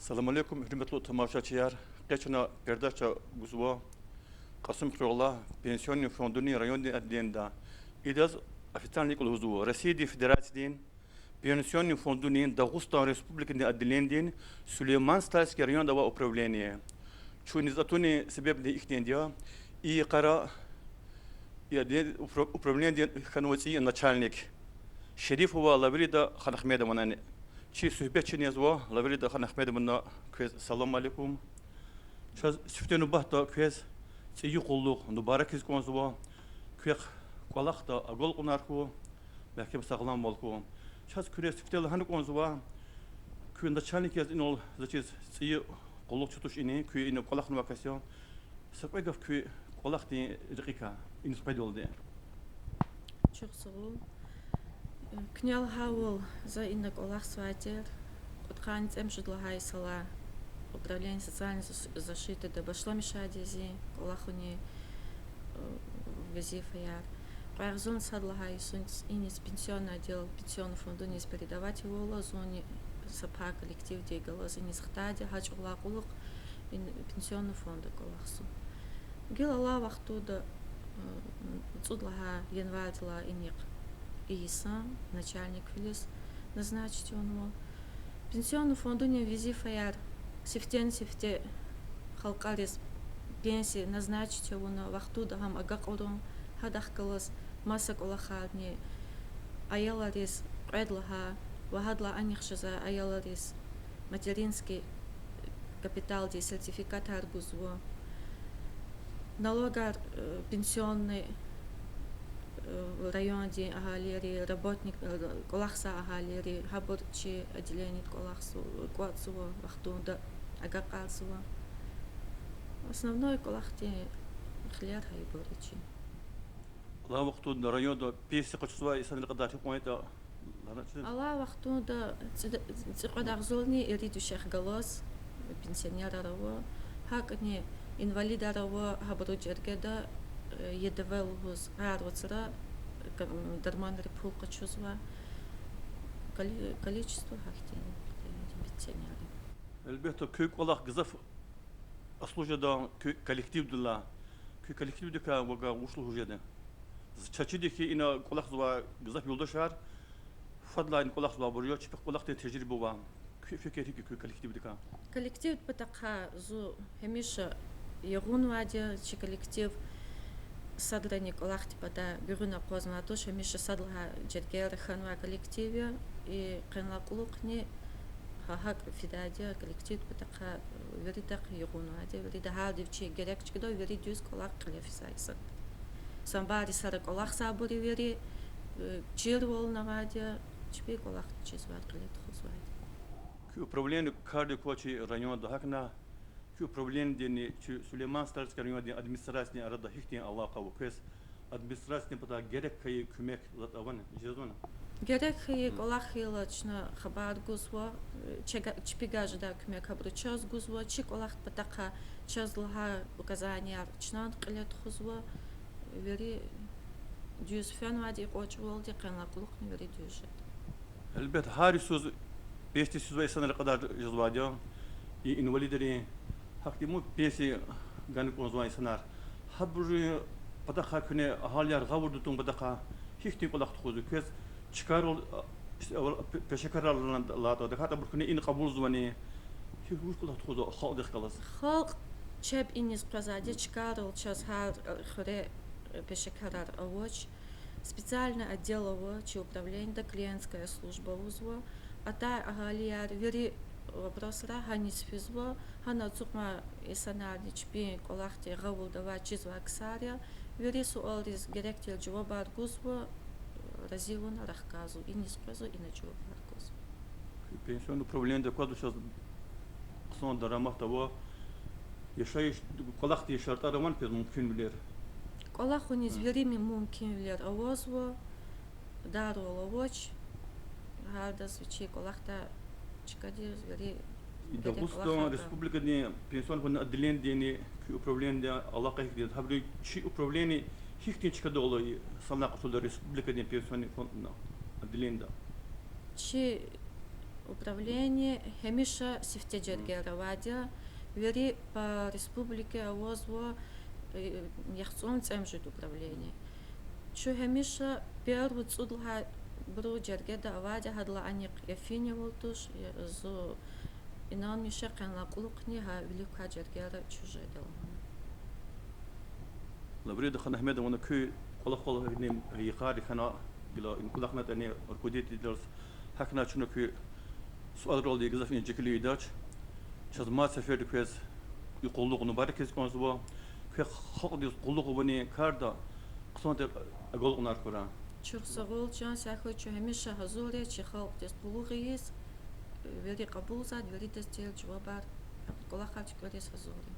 Assalamu alaikum, hürmetli tamaşaçılar. Geçen perdaşa guzwa Kasım Kırıkla Pensiyon Fondunu rayon adliyenda. İdaz afistanlık oluzwa. Residi Federasyonun Pensiyon Fondunu Dağıstan Respublika'nın adliyendin Süleyman Stalski rayon dava upravleniye. Şu nizatuni sebep de iktidiya iyi kara ya de upravleniye kanvasi начальник. Şerif huwa lavrida Khan Ahmed manani. Çi sohbet yazwa lavrida Khan Ahmed manna kez selam aleyküm. Şaz süftenu bahta kez çi yuqulluq mübarek izkonzwa kez qalaqta agol qunarku belki sağlam bolku. Şaz küre süftel hani konzwa kün начальник yaz inol zaçiz çi qulluq tutuş ini kü ini qalaqn vakasyon. Sapegaf kü qalaq di riqika inspedolde. Çok sağ ol. Княл Хаул за инок Олахсватер, Утханец Эмшидлагай села, Управление социальной защиты Дабашло Мишадези, Олахуни Везифаяр. Парзун Садлагай Сунц Инис пенсионный отдел пенсионного фонда Нис передавать его зоне САПА коллектив Дейгалаз Инис Хтади, Хач Улакулук, пенсионный фонд Олахсу. Гилала Вахтуда Цудлага Янвадла Иник. Иса, начальник Филис, назначить его. Пенсионный фонду не вези фаяр. Сифте халкарис пенсии назначить его на вахту дагам агакодом хадахкалас масак олахадни аяларис предлага вахадла анихшаза аяларис материнский капитал де сертификат аргузво налогар пенсионный в районе Агалери, работник Колахса Агалери, Хабурчи отделение Колахсу, Куацува, Вахтунда, Агакасува. Основной Колахте Хлер Хайборичи. الله وقتون ريون دو بيس قصوا يسند قداتي قويتا الله وقتون تقعد أغزولني يريد الشيخ جلوس пенсионер روا هاكني инвалид روا Хабуруч Эргеда يدفعوز عروضنا درمان ريبولك чувства количество хактин пенсионеров. البيت كيك والله قذف أصله جدا كولكتيف دلا كولكتيف دكا وقا وصله جدا تشجدي كي إنا كل زوا قذف يولدشار فضلا إن كل زوا بريو تشبه كل تجربة وام في كيري كولكتيف دكا коллектив بتاعها زو هميشه يغون وادي شي коллектив Садраник Олахти пада бюрuna познато, що між садлага джергер ханва коллективі і кенлаклукні хагак фідадя коллектив патака веридак йогунваді веридага дівчі герекчки до веридюс колак клефісайсак. Самбари сарак Олах сабори вери чирвол навадя чпі колак чизват клет хузваді. Управление кардиокочи район дахакна управление дени Сулейман Стальский район дени администрации арада хихтин аллаха вукес администрации пата герек кай кумек латаван жезона герек кай колахилачна хабар гузва чпигаж да кумек хабручаз гузва чик олах патака чазлага указания чнан клет хузва вери дюз фенвади очвол ди канлаклук не вери дюж البيت هاري سوز بيستي سوز ويسان قدر جزواجا инвалидери hakti mu pesi gan konzwai sanar habru pataka kune halyar gavurdu tung pataka hihti kolak tuzu kes çıkarol peşekarlarla lato da hatta burkune in qabul zwani hihur kolak tuzu xalq kalas xalq chep inis позади çıkarol час har хре пешекарар авоч специально отдел авоч управление да клиентская служба узва ата агалияр вери вопросра ханис физво хана цукма исанадич би колахте гавул дава чизва аксария вирису олдис геректил джавабар гузво разивун рахказу и не спезу и на джавабар гузво. Пенсионное управление докладу сейчас сон дарамах того ешаиш колахте шарта роман пез мумкин билер. Колахун из верими мумкин билер авозво дару ловоч гарда свечи колахта чикади вери Дагустан республика дни пенсионное отделение дни управление аллаха их дед хабри чи управление хихтин чикади олой самна кусуда республика дни пенсионный фонд отделение чи управление хемиша сифтеджергера вадя вери по республике Авозво яхцон цемжит управление. Чу хемиша первый цудлха برو جرگه دعوت هدلا عنیق یفینی ولتوش زو اینان میشه قنلا قلقنی ها ولی که جرگه را چوجه دلهم. لبريد خنا أحمد وانا كي قلق هني يقاري خنا بلا إن كل أحمد أني أركوديت درس حكنا شنو كي سؤال رولي جزاف إن جكلي يداش شاز ما سفير كيس يقولوا إنه باركيس كونسوا كي خلق دي يقولوا بني كاردا قصون أقول قنار كورا. چور سوال جان سعی چه همیشه حضوری چه خالق دست بلوغیست ولی قبول زد ولی دستیل جوابر کلا خالق کردیس حضوری.